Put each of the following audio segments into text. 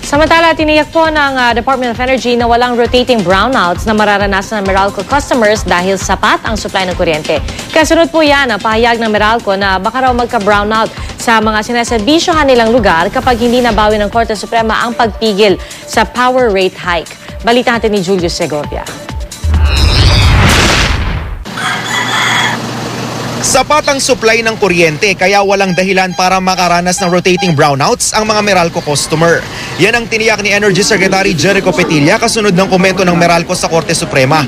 Samantala, tiniyak po ng Department of Energy na walang rotating brownouts na mararanasan ng Meralco customers dahil sapat ang supply ng kuryente. Kasunod po yan ang pahayag ng Meralco na baka raw magka-brownout sa mga sinaserbisyohan nilang lugar kapag hindi nabawi ng Korte Suprema ang pagpigil sa power rate hike. Balita natin ni Julius Segovia. Sapat ang supply ng kuryente kaya walang dahilan para makaranas ng rotating brownouts ang mga Meralco customer. Yan ang tiniyak ni Energy Secretary Jericho Petilla kasunod ng komento ng Meralco sa Korte Suprema.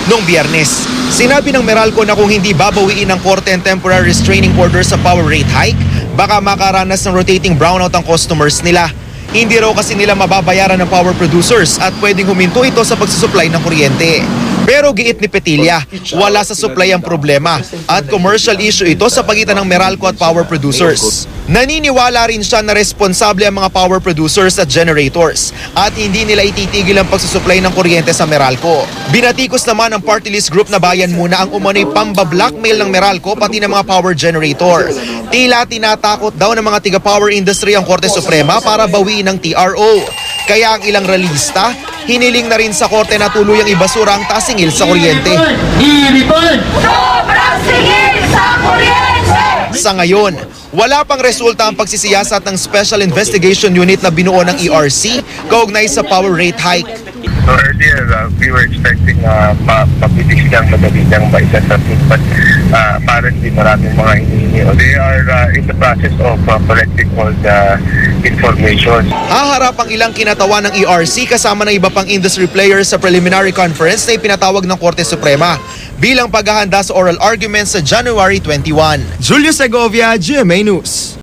Noong Biyernes, sinabi ng Meralco na kung hindi babawiin ng Korte ang temporary restraining order sa power rate hike, baka makaranas ng rotating brownout ang customers nila. Hindi raw kasi nila mababayaran ng power producers at pwedeng huminto ito sa pagsusupply ng kuryente. Pero giit ni Petilla, wala sa supply ang problema at commercial issue ito sa pagitan ng Meralco at power producers. Naniniwala rin siya na responsable ang mga power producers at generators at hindi nila ititigil ang pagsusupply ng kuryente sa Meralco. Binatikos naman ng party list group na Bayan Muna ang umano'y pamba-blackmail ng Meralco pati ng mga power generator. Tila tinatakot daw ng mga tiga-power industry ang Korte Suprema para bawiin ng TRO. Kaya ang ilang realista, hiniling na rin sa korte na tuluyang ibasura ang tasingil sa kuryente. Sobrang singil sa kuryente! Sa ngayon, wala pang resulta ang pagsisiyasat ng Special Investigation Unit na binuo ng ERC kaugnay sa power rate hike. So earlier, we were expecting mabilis lang, madali lang maisasatin. But apparently maraming mga hinihingi. They are in the process of collecting all the information. Haharap ang ilang kinatawan ng ERC kasama ng iba pang industry players sa preliminary conference na ipinatawag ng Korte Suprema bilang paghahanda sa oral arguments sa January 21. Julius Segovia, GMA News.